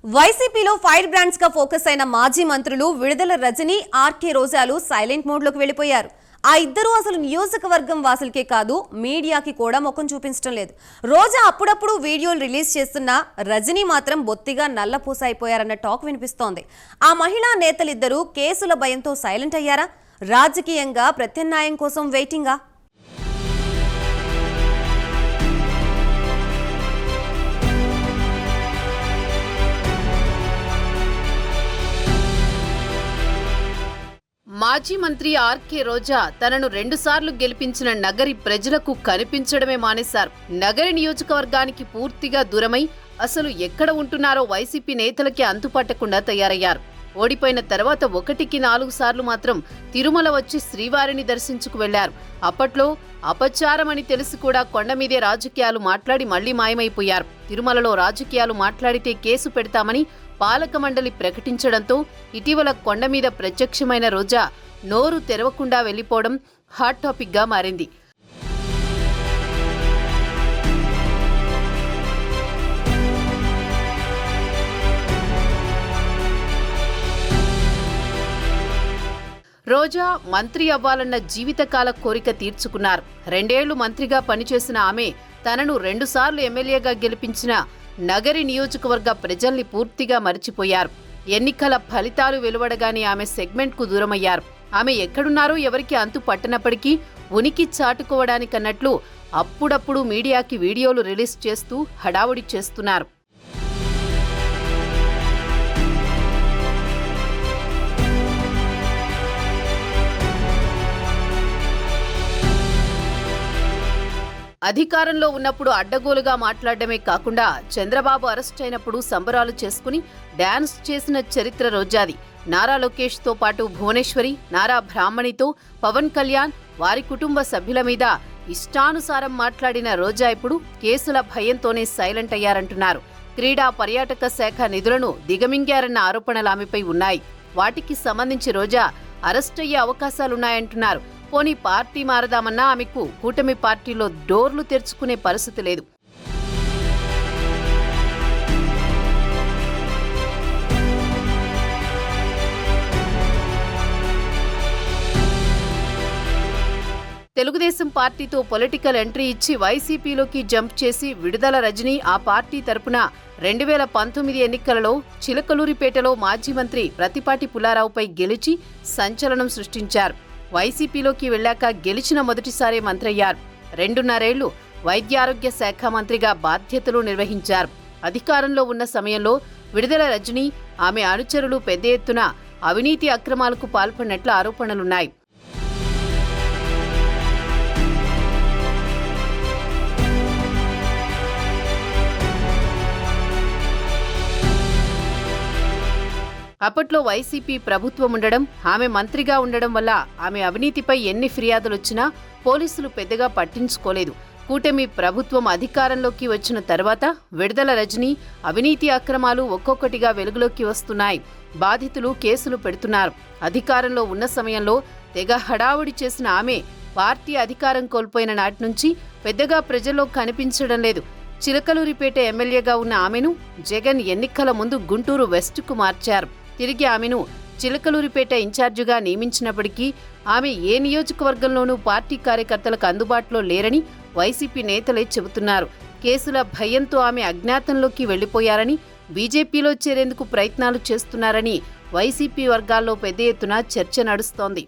వైసీపీలో fire brands గా focus అయిన మాజీ మంత్రులు విడుదల రజని, ఆర్కే రోజాలు సైలెంట్ మోడ్ లోకి వెళ్లిపోయారు. ఆ ఇద్దరు అసలు నియోజకవర్గం వాసులకే కాదు మీడియాకి కూడా ముఖం చూపించడం లేదు. రోజా అప్పుడప్పుడు వీడియోలు రిలీజ్ చేస్తున్నా రజని మాత్రం బొత్తిగా నల్లపూస అయిపోయారన్న టాక్ వినిపిస్తోంది. ఆ మహిళా నేతలిద్దరూ కేసుల భయంతో సైలెంట్ అయ్యారా? రాజకీయంగా ప్రత్యామ్నాయం కోసం వెయిటింగా? మాజీ మంత్రి ఆర్కే రోజా తనను 2 సార్లు గెలిపించిన నగరి ప్రజలకు కనిపించడమే మానేశారు. నగరి నియోజకవర్గానికి పూర్తిగా దూరమై అసలు ఎక్కడ ఉంటున్నారో వైసీపీ నేతలకి అంతుపట్టకుండా తయారయ్యారు. ఓడిపోయిన తర్వాత 1కి 4 సార్లు మాత్రం తిరుమల వచ్చి శ్రీవారిని దర్శించుకు వెళ్లారు. అప్పట్లో అపచారమని తెలిసి కూడా కొండ మీదే రాజకీయాలు మాట్లాడి మళ్లీ మాయమైపోయారు. తిరుమలలో రాజకీయాలు మాట్లాడితే కేసు పెడతామని పాలక మండలి ప్రకటించడంతో ఇటీవల కొండ మీద ప్రత్యక్షమైన రోజా నోరు తెరవకుండా వెళ్లిపోవడం హాట్ టాపిక్ గా మారింది. రోజా మంత్రి అవ్వాలన్న జీవితకాల కోరిక తీర్చుకున్నారు. 2 ఏళ్లు మంత్రిగా పనిచేసిన ఆమె తనను 2 సార్లు ఎమ్మెల్యేగా గెలిపించిన నగరి నియోజకవర్గ ప్రజల్ని పూర్తిగా మరిచిపోయారు. ఎన్నికల ఫలితాలు వెలువడగానే ఆమె సెగ్మెంట్కు దూరమయ్యారు. ఆమె ఎక్కడున్నారో ఎవరికి అంతు పట్టనప్పటికీ ఉనికి చాటుకోవడానికన్నట్లు అప్పుడప్పుడు మీడియాకి వీడియోలు రిలీజ్ చేస్తూ హడావుడి చేస్తున్నారు. అధికారంలో ఉన్నప్పుడు అడ్డగోలుగా మాట్లాడడమే కాకుండా చంద్రబాబు అరెస్ట్ అయినప్పుడు సంబరాలు చేసుకుని డాన్స్ చేసిన చరిత్ర రోజాది. నారా లోకేష్తో పాటు భువనేశ్వరి, నారా బ్రాహ్మణితో పవన్ కళ్యాణ్, వారి కుటుంబ సభ్యుల మీద ఇష్టానుసారం మాట్లాడిన రోజా ఇప్పుడు కేసుల భయంతోనే సైలెంట్ అయ్యారంటున్నారు. క్రీడా పర్యాటక శాఖ నిధులను దిగమింగారన్న ఆరోపణలు ఆమెపై ఉన్నాయి. వాటికి సంబంధించి రోజా అరెస్ట్ అయ్యే అవకాశాలున్నాయంటున్నారు. పోనీ పార్టీ మారదామన్నా ఆమెకు కూటమి పార్టీలో డోర్లు తెరుచుకునే పరిస్థితి లేదు. తెలుగుదేశం పార్టీతో పొలిటికల్ ఎంట్రీ ఇచ్చి వైసీపీలోకి జంప్ చేసి విడుదల రజని ఆ పార్టీ తరపున 2019 ఎన్నికలలో చిలకలూరిపేటలో మాజీ మంత్రి ప్రతిపాటి పుల్లారావుపై గెలిచి సంచలనం సృష్టించారు. వైసీపీలోకి వెళ్లాక గెలిచిన మొదటిసారే మంత్రయ్యారు. 2.5 ఏళ్లు వైద్యారోగ్య శాఖ మంత్రిగా బాధ్యతలు నిర్వహించారు. అధికారంలో ఉన్న సమయంలో విడుదల రజని, ఆమె అనుచరులు పెద్ద ఎత్తున అవినీతి అక్రమాలకు పాల్పడినట్లు ఆరోపణలున్నాయి. అప్పట్లో వైసీపీ ప్రభుత్వం ఉండడం, ఆమె మంత్రిగా ఉండడం వల్ల ఆమె అవినీతిపై ఎన్ని ఫిర్యాదులొచ్చినా పోలీసులు పెద్దగా పట్టించుకోలేదు. కూటమి ప్రభుత్వం అధికారంలోకి వచ్చిన తర్వాత విడుదల రజని అవినీతి అక్రమాలు ఒక్కొక్కటిగా వెలుగులోకి వస్తున్నాయి. బాధితులు కేసులు పెడుతున్నారు. అధికారంలో ఉన్న సమయంలో తెగ హడావుడి చేసిన ఆమె పార్టీ అధికారం కోల్పోయిన నాటి నుంచి పెద్దగా ప్రజల్లో కనిపించడం లేదు. చిలకలూరిపేట ఎమ్మెల్యేగా ఉన్న ఆమెను జగన్ ఎన్నికల ముందు గుంటూరు వెస్ట్కు మార్చారు. తిరిగి ఆమెను చిలకలూరిపేట ఇన్ఛార్జిగా నియమించినప్పటికీ ఆమె ఏ నియోజకవర్గంలోనూ పార్టీ కార్యకర్తలకు అందుబాటులో లేరని వైసీపీ నేతలే చెబుతున్నారు. కేసుల భయంతో ఆమె అజ్ఞాతంలోకి వెళ్లిపోయారని, బీజేపీలో చేరేందుకు ప్రయత్నాలు చేస్తున్నారని వైసీపీ వర్గాల్లో పెద్ద ఎత్తున చర్చ నడుస్తోంది.